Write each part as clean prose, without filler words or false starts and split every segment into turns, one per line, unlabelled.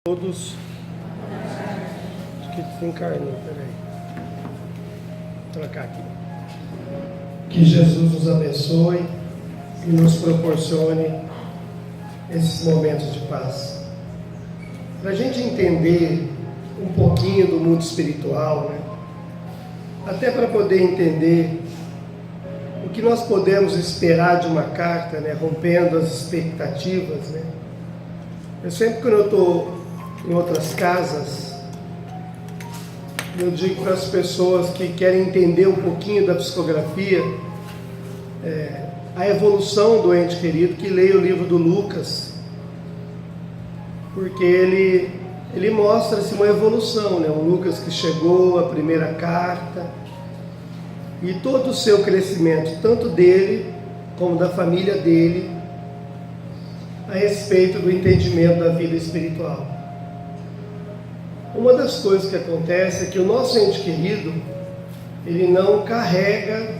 Todos. Acho que desencarnou, peraí. Vou trocar aqui. Que Jesus nos abençoe e nos proporcione esses momentos de paz. Para a gente entender um pouquinho do mundo espiritual, né? Até para poder entender o que nós podemos esperar de uma carta, né? Rompendo as expectativas, né? Eu sempre, quando eu estou em outras casas, eu digo para as pessoas que querem entender um pouquinho da psicografia, a evolução do ente querido, que leia o livro do Lucas, porque ele mostra-se uma evolução, né? O Lucas que chegou, a primeira carta, e todo o seu crescimento, tanto dele como da família dele, a respeito do entendimento da vida espiritual. Uma das coisas que acontece é que o nosso ente querido, ele não carrega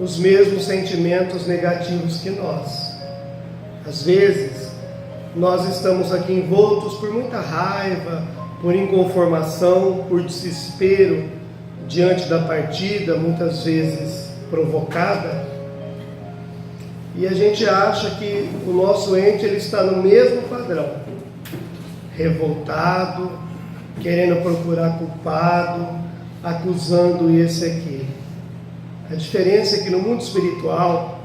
os mesmos sentimentos negativos que nós. Às vezes, nós estamos aqui envoltos por muita raiva, por inconformação, por desespero diante da partida, muitas vezes provocada, e a gente acha que o nosso ente ele está no mesmo padrão, revoltado, querendo procurar culpado, acusando esse e aquele. A diferença é que no mundo espiritual,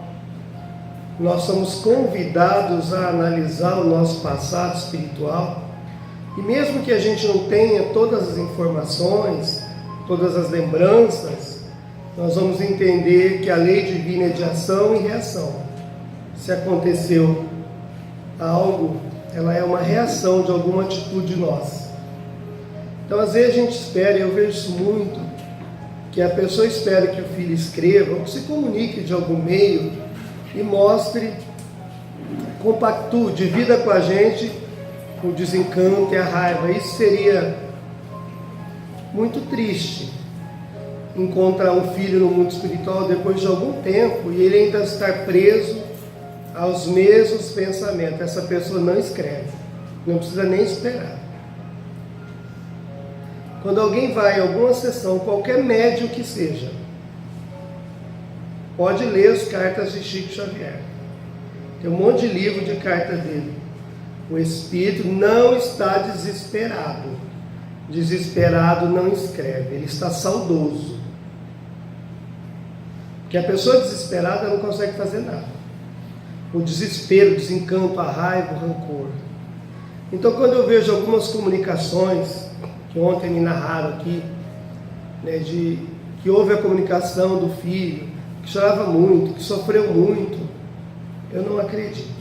nós somos convidados a analisar o nosso passado espiritual, e mesmo que a gente não tenha todas as informações, todas as lembranças, nós vamos entender que a lei divina é de ação e reação. Se aconteceu algo, ela é uma reação de alguma atitude nossa. Então, às vezes a gente espera, e eu vejo isso muito, que a pessoa espera que o filho escreva, ou que se comunique de algum meio, e mostre, compactue, divida com a gente o desencanto e a raiva. Isso seria muito triste, encontrar um filho no mundo espiritual depois de algum tempo, e ele ainda estar preso aos mesmos pensamentos. Essa pessoa não escreve, não precisa nem esperar. Quando alguém vai a alguma sessão, qualquer médium que seja, pode ler as cartas de Chico Xavier. Tem um monte de livro de carta dele. O espírito não está desesperado. Desesperado não escreve, ele está saudoso. Porque a pessoa desesperada não consegue fazer nada. O desespero, o desencanto, a raiva, o rancor. Então, quando eu vejo algumas comunicações, que ontem me narraram aqui, né, que houve a comunicação do filho, que chorava muito, que sofreu muito, eu não acredito.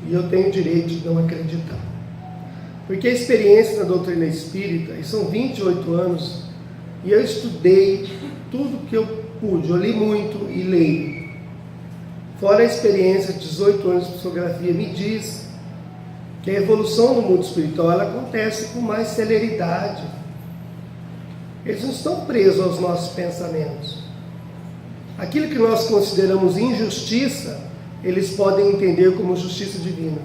E eu tenho o direito de não acreditar. Porque a experiência na doutrina espírita, e são 28 anos, e eu estudei tudo que eu pude, eu li muito e leio. Fora a experiência de 18 anos de psicografia, me diz que a evolução do mundo espiritual ela acontece com mais celeridade. Eles não estão presos aos nossos pensamentos. Aquilo que nós consideramos injustiça, eles podem entender como justiça divina.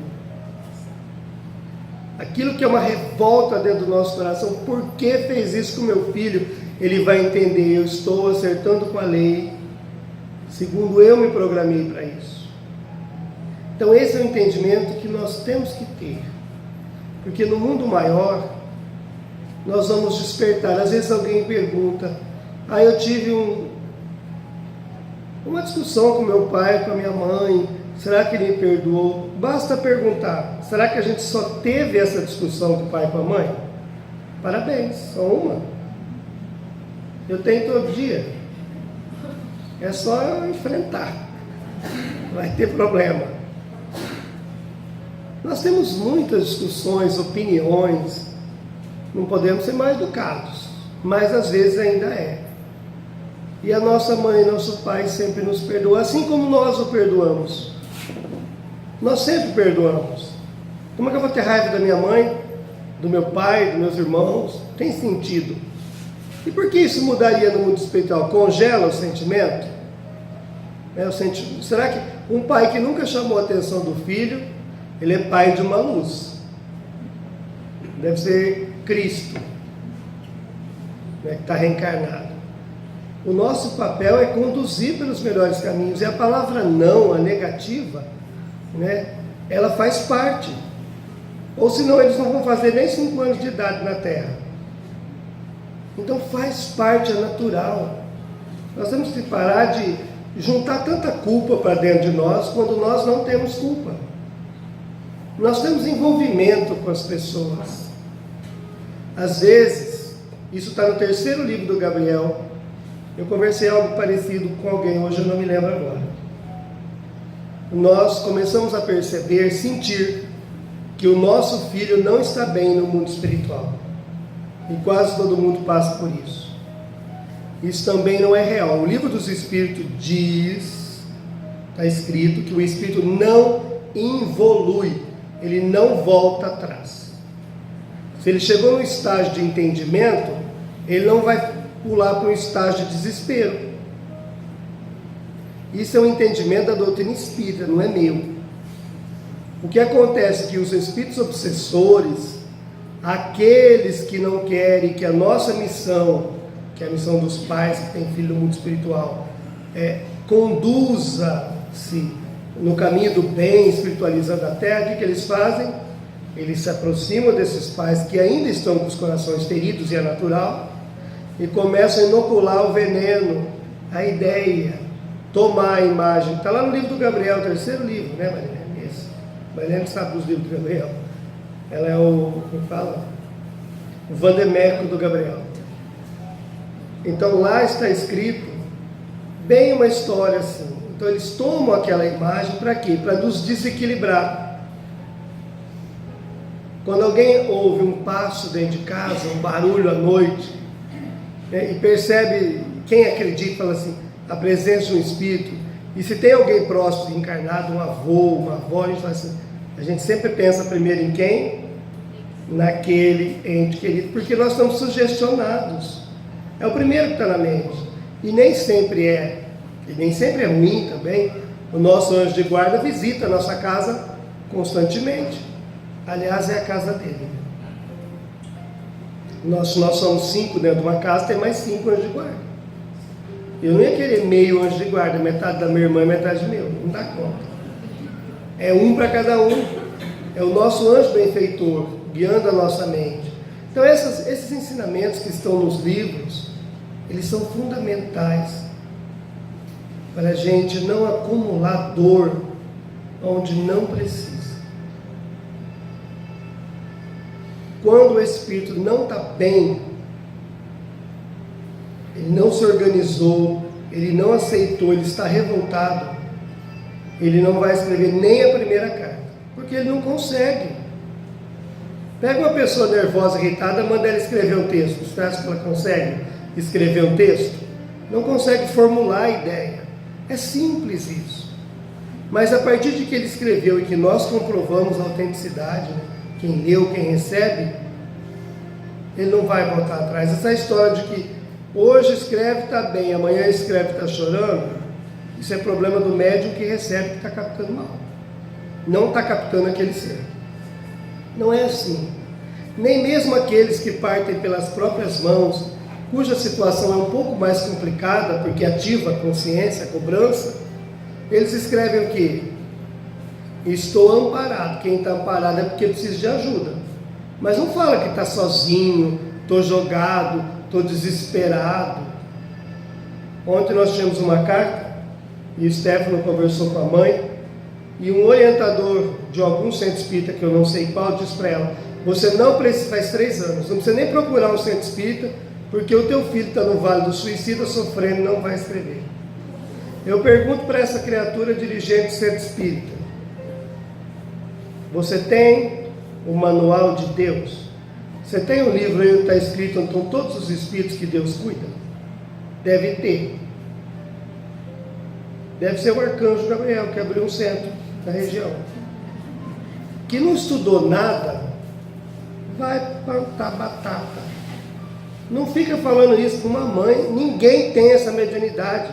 Aquilo que é uma revolta dentro do nosso coração, por que fez isso com meu filho? Ele vai entender, eu estou acertando com a lei, segundo eu me programei para isso. Então esse é o entendimento que nós temos que ter. Porque no mundo maior, nós vamos despertar. Às vezes alguém pergunta, eu tive uma discussão com meu pai, com a minha mãe, será que ele me perdoou? Basta perguntar, será que a gente só teve essa discussão com o pai e com a mãe? Parabéns, só uma. Eu tenho todo dia. É só enfrentar. Vai ter problema. Nós temos muitas discussões, opiniões. Não podemos ser mais educados, mas às vezes ainda é. E a nossa mãe e nosso pai sempre nos perdoam, assim como nós o perdoamos. Nós sempre perdoamos. Como é que eu vou ter raiva da minha mãe, do meu pai, dos meus irmãos? Tem sentido. E por que isso mudaria no mundo espiritual? Congela o sentimento? Será que um pai que nunca chamou a atenção do filho, ele é pai de uma luz? deve ser Cristo, né, que está reencarnado. O nosso papel é conduzir pelos melhores caminhos, e a palavra não, a negativa, né, ela faz parte. Ou senão eles não vão fazer nem 5 anos de idade na Terra. Então faz parte, é natural. Nós temos que parar de juntar tanta culpa para dentro de nós, quando nós não temos culpa. Nós temos envolvimento com as pessoas. Às vezes, isso está no 3º livro do Gabriel. Eu conversei algo parecido com alguém, hoje eu não me lembro agora. Nós começamos a perceber, sentir, que o nosso filho não está bem no mundo espiritual. E quase todo mundo passa por isso. Isso também não é real. O livro dos Espíritos diz, está escrito, que o Espírito não involui, ele não volta atrás. Se ele chegou no estágio de entendimento, ele não vai pular para um estágio de desespero. Isso é um entendimento da doutrina espírita, não é meu. O que acontece é que os espíritos obsessores, aqueles que não querem que a nossa missão, que é a missão dos pais que têm filho no mundo espiritual, conduza-se no caminho do bem, espiritualizando a Terra, o que eles fazem? Eles se aproximam desses pais que ainda estão com os corações feridos, e é natural, e começam a inocular o veneno, a ideia, tomar a imagem. Está lá no livro do Gabriel, o 3º livro, né, Marilene? Esse. Marilene sabe dos livros do Gabriel. Ela é como fala? O Vandemeco do Gabriel. Então lá está escrito bem uma história assim. Então eles tomam aquela imagem para quê? Para nos desequilibrar. Quando alguém ouve um passo dentro de casa, um barulho à noite, né, e percebe, quem acredita, fala assim, a presença de um espírito, e se tem alguém próximo, encarnado, um avô, uma avó, a gente fala assim, a gente sempre pensa primeiro em quem? Naquele ente querido, porque nós estamos sugestionados. É o primeiro que está na mente. E nem sempre é ruim também. O nosso anjo de guarda visita a nossa casa constantemente. Aliás, é a casa dele. Nós somos 5 dentro de uma casa, tem mais 5 anjos de guarda. Eu não ia querer meio anjo de guarda, metade da minha irmã e metade meu. Não dá conta. É um para cada um. É o nosso anjo benfeitor, guiando a nossa mente. Então esses ensinamentos que estão nos livros, eles são fundamentais para a gente não acumular dor onde não precisa. Quando o espírito não está bem, ele não se organizou, ele não aceitou, ele está revoltado, ele não vai escrever nem a primeira carta, porque ele não consegue. Pega uma pessoa nervosa, irritada, manda ela escrever um texto. Você acha que ela consegue escrever um texto? Não consegue formular a ideia. É simples isso. Mas a partir de que ele escreveu e que nós comprovamos a autenticidade, né? Quem leu, quem recebe, ele não vai voltar atrás. Essa história de que hoje escreve, está bem, amanhã escreve, está chorando, isso é problema do médium que recebe, que está captando mal. Não está captando aquele ser. Não é assim. Nem mesmo aqueles que partem pelas próprias mãos, cuja situação é um pouco mais complicada, porque ativa a consciência, a cobrança, eles escrevem o quê? Estou amparado. Quem está amparado é porque precisa de ajuda. Mas não fala que está sozinho, estou jogado, estou desesperado. Ontem nós tínhamos uma carta, e o Stefano conversou com a mãe, e um orientador de algum centro espírita, que eu não sei qual, disse para ela, você não precisa, faz 3 anos, não precisa nem procurar um centro espírita, porque o teu filho está no Vale do Suicida sofrendo e não vai escrever. Eu pergunto para essa criatura dirigente do centro espírita, você tem o manual de Deus? Você tem um livro aí que está escrito onde estão todos os espíritos que Deus cuida? Deve ter. Deve ser o arcanjo Gabriel, que abriu um centro na região. Que não estudou nada, vai plantar batata. Não fica falando isso para uma mãe, ninguém tem essa mediunidade.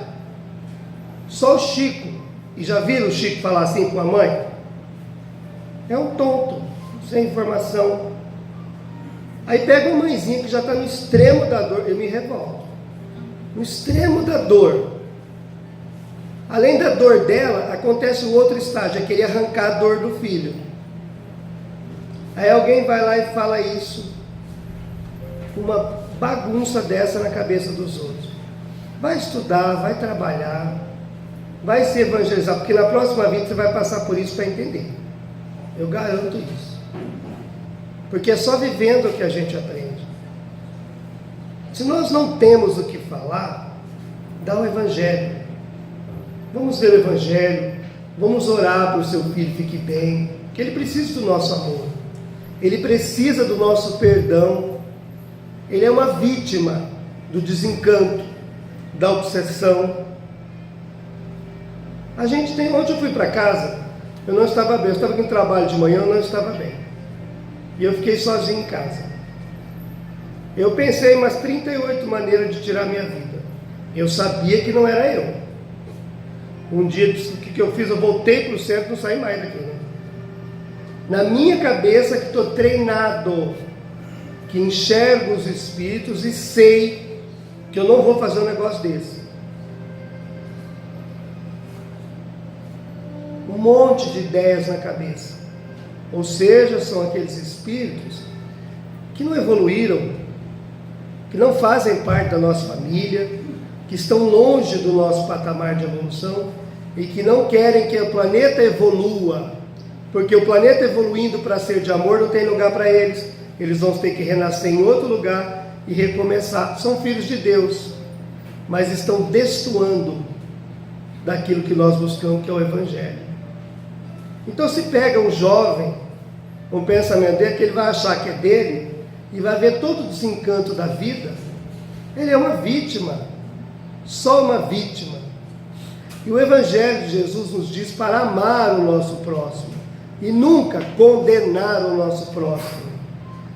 Só o Chico. E já viram o Chico falar assim com a mãe? É um tonto, sem informação. Aí pega uma mãezinha que já está no extremo da dor, eu me revolto. No extremo da dor. Além da dor dela, acontece o outro estágio, é querer arrancar a dor do filho. Aí alguém vai lá e fala isso, uma bagunça dessa na cabeça dos outros. Vai estudar, vai trabalhar, vai se evangelizar, porque na próxima vida você vai passar por isso para entender. Eu garanto isso. Porque é só vivendo que a gente aprende. Se nós não temos o que falar, dá o Evangelho. Vamos ver o Evangelho, vamos orar para o seu filho fique bem, que ele precisa do nosso amor, ele precisa do nosso perdão, ele é uma vítima do desencanto, da obsessão. A gente tem, ontem eu fui para casa, eu não estava bem, eu estava aqui em trabalho de manhã, eu não estava bem, e eu fiquei sozinho em casa. Eu pensei em umas 38 maneiras de tirar minha vida, eu sabia que não era eu. Um dia, o que eu fiz? Eu voltei para o centro, não saí mais daqui, né? Na minha cabeça que estou treinado, que enxergo os espíritos e sei que eu não vou fazer um negócio desse. Um monte de ideias na cabeça. Ou seja, são aqueles espíritos que não evoluíram, que não fazem parte da nossa família, que estão longe do nosso patamar de evolução e que não querem que o planeta evolua, porque o planeta evoluindo para ser de amor não tem lugar para eles. Eles vão ter que renascer em outro lugar e recomeçar. São filhos de Deus, mas estão destoando daquilo que nós buscamos, que é o Evangelho. Então se pega um jovem, um pensamento dele, que ele vai achar que é dele, e vai ver todo o desencanto da vida, ele é uma vítima, só uma vítima. E o Evangelho de Jesus nos diz para amar o nosso próximo, e nunca condenar o nosso próximo,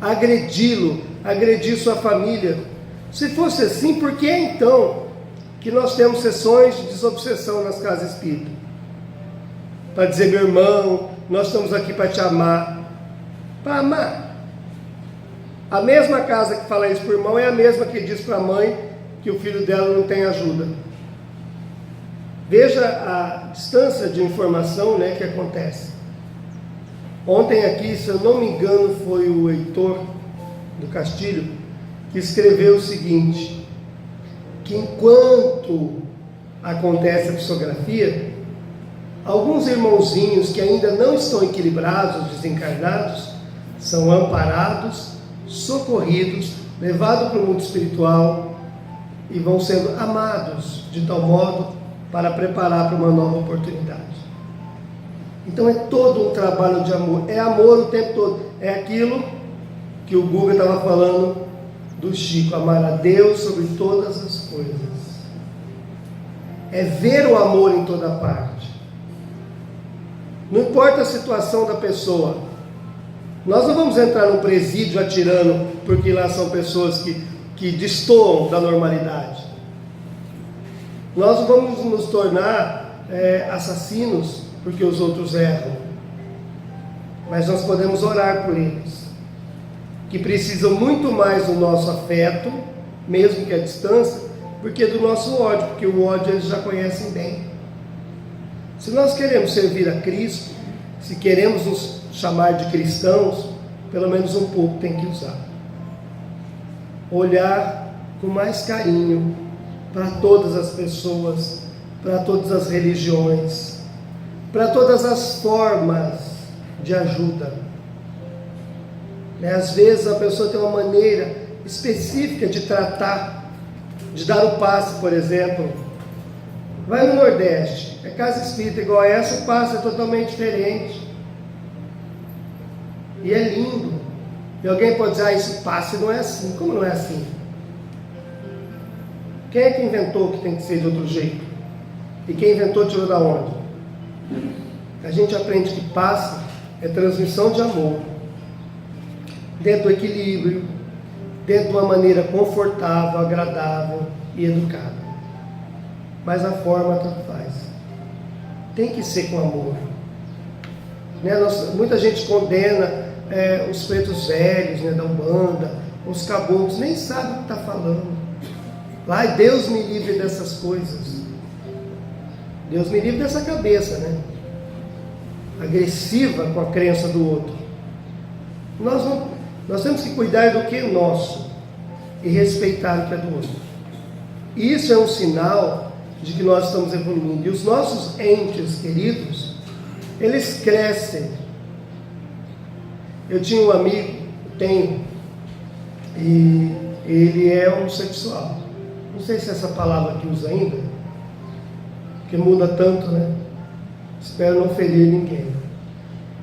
agredi-lo, agredir sua família. Se fosse assim, por que então que nós temos sessões de desobsessão nas casas espíritas? Para dizer, meu irmão, nós estamos aqui para te amar. Para amar. A mesma casa que fala isso para o irmão é a mesma que diz para a mãe que o filho dela não tem ajuda. Veja a distância de informação, né, que acontece. Ontem aqui, se eu não me engano, foi o Heitor do Castilho que escreveu o seguinte, que enquanto acontece a psicografia, alguns irmãozinhos que ainda não estão equilibrados, desencarnados, são amparados, socorridos, levados para o mundo espiritual e vão sendo amados de tal modo para preparar para uma nova oportunidade. Então é todo um trabalho de amor, é amor o tempo todo, é aquilo que o Guga estava falando do Chico, amar a Deus sobre todas as coisas, é ver o amor em toda parte, não importa a situação da pessoa. Nós não vamos entrar num presídio atirando, porque lá são pessoas que destoam da normalidade. Nós não vamos nos tornar assassinos, porque os outros erram. Mas nós podemos orar por eles, que precisam muito mais do nosso afeto, mesmo que à distância, porque do nosso ódio, porque o ódio eles já conhecem bem. Se nós queremos servir a Cristo, se queremos nos chamar de cristãos, pelo menos um pouco tem que usar. Olhar com mais carinho para todas as pessoas, para todas as religiões, para todas as formas de ajuda. Às vezes a pessoa tem uma maneira específica de tratar, de dar o passe, por exemplo. Vai no Nordeste, é casa espírita igual a essa, o passe é totalmente diferente. E é lindo. E alguém pode dizer, esse passe não é assim. Como não é assim? Quem é que inventou que tem que ser de outro jeito? E quem inventou tirou da onde? A gente aprende que passe é transmissão de amor, dentro do equilíbrio, dentro de uma maneira confortável, agradável e educada. Mas a forma tanto faz. Tem que ser com amor. Muita gente condena os pretos velhos, né, da Umbanda, os caboclos, nem sabem o que está falando. Ai, Deus me livre dessas coisas. Deus me livre dessa cabeça, né? Agressiva com a crença do outro. Nós temos que cuidar do que é nosso e respeitar o que é do outro. Isso é um sinal de que nós estamos evoluindo. E os nossos entes queridos, eles crescem. Eu tinha um amigo, e ele é homossexual. Não sei se essa palavra que usa ainda, porque muda tanto, né? Espero não ferir ninguém.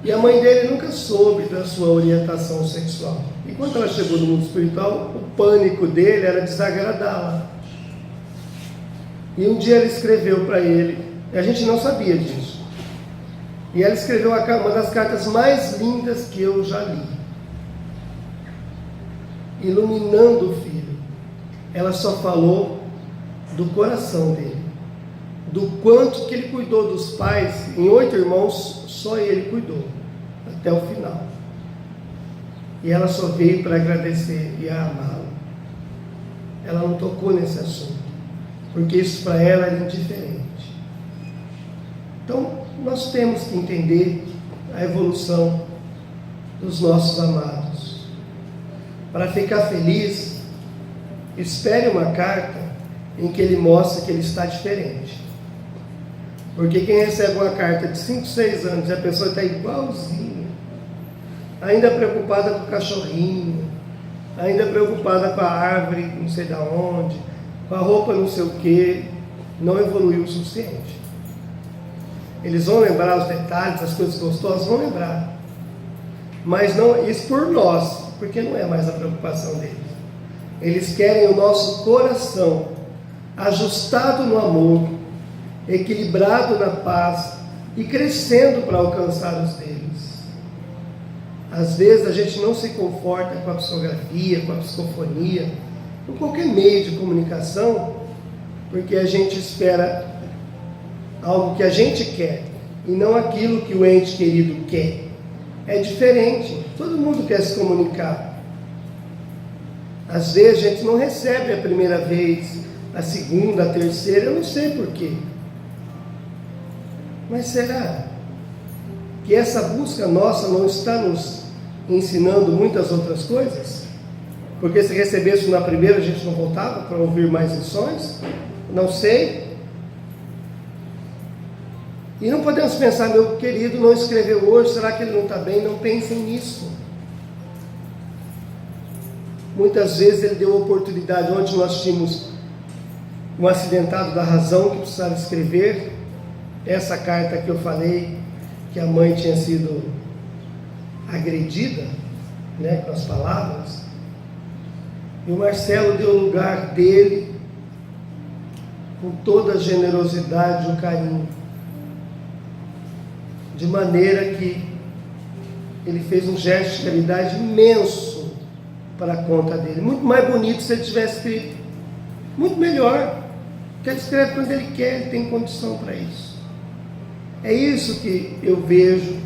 E a mãe dele nunca soube da sua orientação sexual. E quando ela chegou no mundo espiritual, o pânico dele era desagradá-la. E um dia ela escreveu para ele, e a gente não sabia disso. E ela escreveu uma das cartas mais lindas que eu já li, iluminando o filho. Ela só falou do coração dele, do quanto que ele cuidou dos pais. Em 8 irmãos, só ele cuidou, até o final. E ela só veio para agradecer e amá-lo. Ela não tocou nesse assunto, porque isso para ela era indiferente. Então, nós temos que entender a evolução dos nossos amados. Para ficar feliz, espere uma carta em que ele mostra que ele está diferente. Porque quem recebe uma carta de 5, 6 anos e a pessoa está igualzinha, ainda preocupada com o cachorrinho, ainda preocupada com a árvore não sei de onde, com a roupa não sei o que, não evoluiu o suficiente. Eles vão lembrar os detalhes, as coisas gostosas, vão lembrar. Mas não isso por nós, porque não é mais a preocupação deles. Eles querem o nosso coração ajustado no amor, equilibrado na paz e crescendo para alcançar os deles. Às vezes a gente não se conforta com a psicografia, com a psicofonia, com qualquer meio de comunicação, porque a gente espera algo que a gente quer e não aquilo que o ente querido quer. É diferente, todo mundo quer se comunicar. Às vezes a gente não recebe a primeira vez, a segunda, a terceira, eu não sei porquê. Mas será que essa busca nossa não está nos ensinando muitas outras coisas? Porque se recebesse na primeira a gente não voltava para ouvir mais lições? Não sei. E não podemos pensar, meu querido não escreveu hoje, será que ele não está bem? Não pensem nisso. Muitas vezes ele deu oportunidade. Ontem nós tínhamos um acidentado da razão que precisava escrever essa carta que eu falei, que a mãe tinha sido agredida, né, com as palavras. E o Marcelo deu o lugar dele com toda a generosidade e o carinho, de maneira que ele fez um gesto de caridade imenso para a conta dele. Muito mais bonito se ele tivesse escrito. Muito melhor. Porque ele escreve quando ele quer, ele tem condição para isso. É isso que eu vejo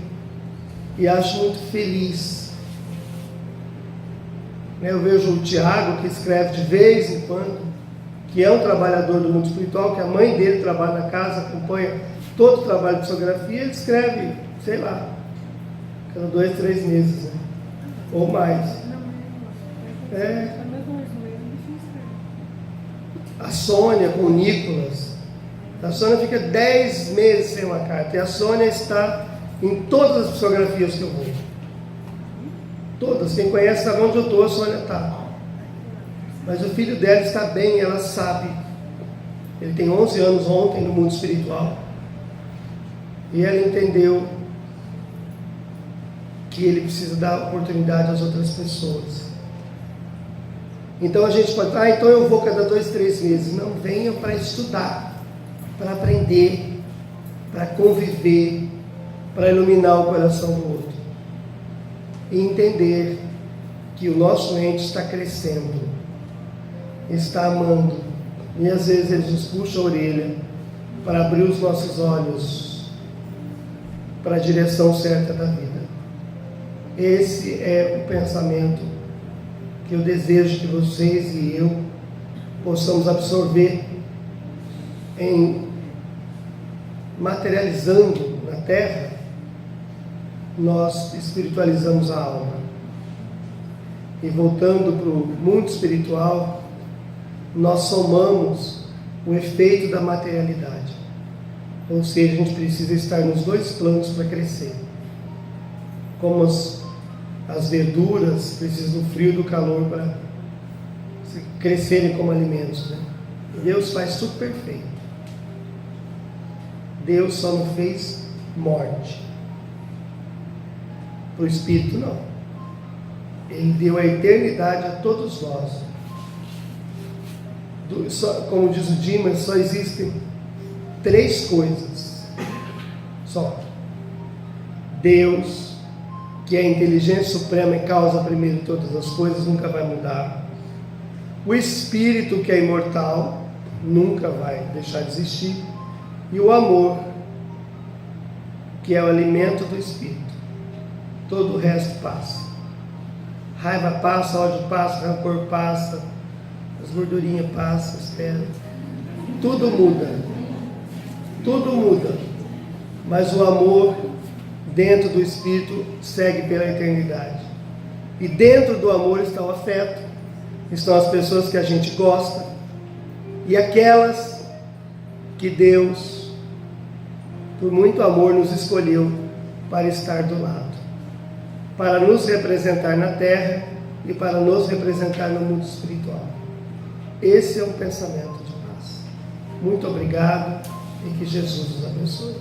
e acho muito feliz. Eu vejo o Tiago, que escreve de vez em quando, que é um trabalhador do mundo espiritual, que a mãe dele trabalha na casa, acompanha todo o trabalho de psicografia, ele escreve, sei lá, cada 2, 3 meses, né? Ou mais. A Sônia com o Nicolas. A Sônia fica 10 meses sem uma carta. E a Sônia está em todas as psicografias que eu vou. Todas. Quem conhece sabe onde eu estou, a Sônia está. Mas o filho dela está bem, ela sabe. Ele tem 11 anos ontem no mundo espiritual. E ela entendeu que ele precisa dar oportunidade às outras pessoas. Então a gente pode, então eu vou cada 2, 3 meses. Não, venha para estudar, para aprender, para conviver, para iluminar o coração do outro. E entender que o nosso ente está crescendo, está amando. E às vezes ele nos puxa a orelha para abrir os nossos olhos para a direção certa da vida. Esse é o pensamento que eu desejo que vocês e eu possamos absorver em materializando na terra, nós espiritualizamos a alma. E voltando para o mundo espiritual, nós somamos o efeito da materialidade. Ou seja, a gente precisa estar nos dois planos para crescer. Como as verduras precisam do frio e do calor para crescerem como alimentos, né? Deus faz tudo perfeito. Deus só não fez morte. Para o Espírito não. Ele deu a eternidade a todos nós. Como diz o Dimas, só existem 3 coisas. Só. Deus, que é a inteligência suprema e causa primeiro de todas as coisas, nunca vai mudar. O Espírito, que é imortal, nunca vai deixar de existir. E o amor, que é o alimento do Espírito. Todo o resto passa. Raiva passa, ódio passa, rancor passa, as gordurinhas passam, espera. Tudo muda. Tudo muda. Mas o amor dentro do Espírito segue pela eternidade. E dentro do amor está o afeto, estão as pessoas que a gente gosta e aquelas que Deus, por muito amor, nos escolheu para estar do lado, para nos representar na terra e para nos representar no mundo espiritual. Esse é um pensamento de paz. Muito obrigado e que Jesus os abençoe.